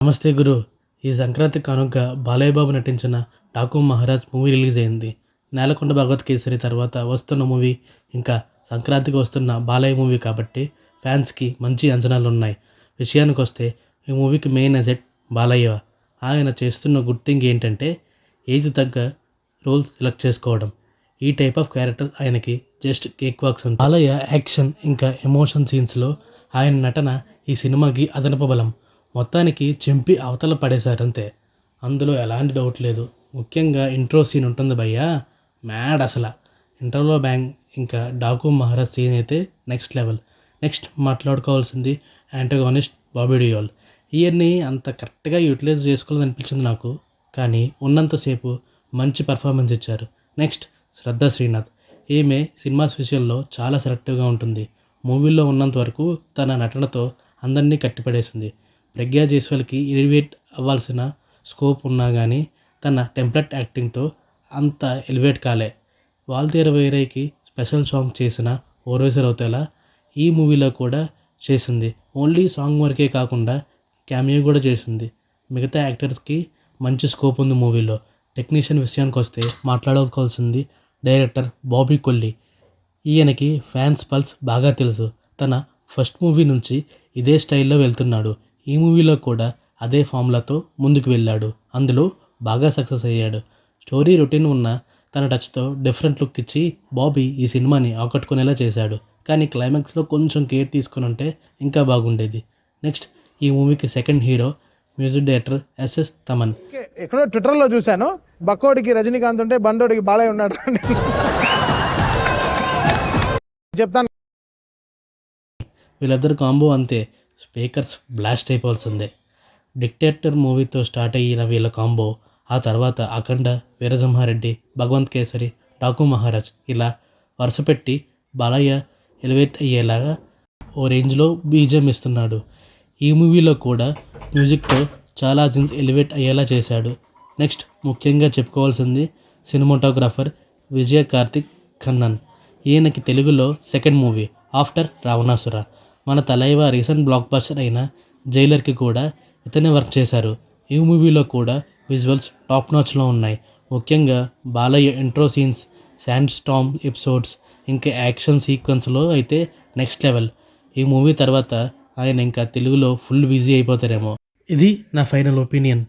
నమస్తే గురు. ఈ సంక్రాంతి కానుకగా బాలయ్య బాబు నటించిన 'ఠాకూ మహారాజ్' మూవీ రిలీజ్ అయింది. 'నేలకొండ భగవత్ కేసరి' తర్వాత వస్తున్న మూవీ, ఇంకా సంక్రాంతికి వస్తున్న బాలయ్య మూవీ కాబట్టి ఫ్యాన్స్‌కి మంచి అంచనాలున్నాయి. విషయానికొస్తే ఈ మూవీకి మెయిన్ అసెట్ బాలయ్య. ఆయన చేస్తున్న గుడ్ థింగ్ ఏంటంటే ఏజ్ తగ్గ రోల్స్ సెలెక్ట్ చేసుకోవడం. ఈ టైప్ ఆఫ్ క్యారెక్టర్స్ ఆయనకి జస్ట్ కేక్ వాక్స్ అంతే. బాలయ్య యాక్షన్ ఇంకా ఎమోషన్ సీన్స్‌లో ఆయన నటన ఈ సినిమాకి అదనపు బలం. మొత్తానికి చింపి అవతల పడేశారంతే. అందులో ఎలాంటి డౌట్ లేదు. ముఖ్యంగా ఇంట్రో సీన్ ఉంటుంది భయ్యా, మ్యాడ్ అసల. ఇంటర్‌లో బ్యాంగ్, ఇంకా 'ఠాకూ మహారాజ్' సీన్ అయితే నెక్స్ట్ లెవెల్. నెక్స్ట్ మాట్లాడుకోవాల్సింది యాంటగానిస్ట్ బాబీ డియోల్. ఈయన్ని అంత కరెక్ట్‌గా యూటిలైజ్ చేసుకోలేదనిపించింది నాకు. కానీ ఉన్నంతసేపు మంచి పెర్ఫార్మెన్స్ ఇచ్చారు. నెక్స్ట్ శ్రద్ధ శ్రీనాథ్. ఈమె సినిమాస్ విషయంలో చాలా సెలెక్టివ్‌గా ఉంటుంది. మూవీల్లో ఉన్నంత వరకు తన నటనతో అందరినీ కట్టిపడేసింది. ప్రజ్ఞా జైస్వాల్‌కి ఎలివేట్ అవ్వాల్సిన స్కోప్ ఉన్నా గానీ తన టెంప్లెట్ యాక్టింగ్‌తో అంత ఎలివేట్ కాలే. 'వాల్తేరు వీరయ్యకి' స్పెషల్ సాంగ్ చేసిన 'ఓరవేసి రౌతేలా' ఈ మూవీలో కూడా చేసింది. ఓన్లీ సాంగ్ వరకే కాకుండా క్యామియో కూడా చేసింది. మిగతా యాక్టర్స్‌కి మంచి స్కోప్ ఉంది మూవీలో. టెక్నీషియన్ విషయానికొస్తే మాట్లాడుకోవాల్సింది డైరెక్టర్ బాబీ కొల్లి. ఈయనకి ఫ్యాన్స్ పల్స్ బాగా తెలుసు. తన ఫస్ట్ మూవీ నుంచి ఇదే స్టైల్‌లో వెళ్తున్నాడు. ఈ మూవీలో కూడా అదే ఫార్ములాతో ముందుకు వెళ్ళాడు. అందులో బాగా సక్సెస్ అయ్యాడు. స్టోరీ రొటీన్ ఉన్న తన టచ్‌తో డిఫరెంట్ లుక్ ఇచ్చి బాబీ ఈ సినిమాని ఆకట్టుకునేలా చేశాడు. కానీ క్లైమాక్స్‌లో కొంచెం కేర్ తీసుకొనుంటే ఇంకా బాగుండేది. నెక్స్ట్ ఈ మూవీకి second hero music director SS Thaman. ఎక్కడో ట్విట్టర్లో చూశాను, బక్కోడికి రజనీకాంత్ ఉంటే బండోడికి బాలయ్య ఉన్నాడు చెప్తాను. వీళ్ళిద్దరు కాంబో అంతే, స్పీకర్స్ బ్లాస్ట్ అయిపోవాల్సిందే. 'డిక్టేటర్' మూవీతో స్టార్ట్ అయిన వీళ్ళ కాంబో ఆ తర్వాత 'అఖండ', 'వీరసింహారెడ్డి', 'భగవంత్ కేసరి', 'ఠాకూ మహారాజ్' ఇలా వరుసపెట్టి బాలయ్య ఎలివేట్ అయ్యేలాగా ఓ రేంజ్లో బీజిఎం ఇస్తున్నాడు. ఈ మూవీలో కూడా మ్యూజిక్తో చాలా సీన్స్ ఎలివేట్ అయ్యేలా చేశాడు. నెక్స్ట్ ముఖ్యంగా చెప్పుకోవాల్సింది సినిమాటోగ్రాఫర్ విజయ కార్తిక్ ఖన్నన్. ఈయనకి తెలుగులో సెకండ్ మూవీ ఆఫ్టర్ 'రావణాసుర'. మన తలైవా రీసెంట్ బ్లాక్ బస్టర్ అయిన 'జైలర్'కి కూడా ఇతనే వర్క్ చేశారు. ఈ మూవీలో కూడా విజువల్స్ టాప్ నాచ్లో ఉన్నాయి. ముఖ్యంగా Balayya intro scenes, sand Storm episodes, ఇంకా యాక్షన్ సీక్వెన్స్లో అయితే నెక్స్ట్ లెవెల్. ఈ మూవీ తర్వాత ఆయన ఇంకా తెలుగులో ఫుల్ బిజీ అయిపోతారేమో. ఇది నా ఫైనల్ ఒపీనియన్.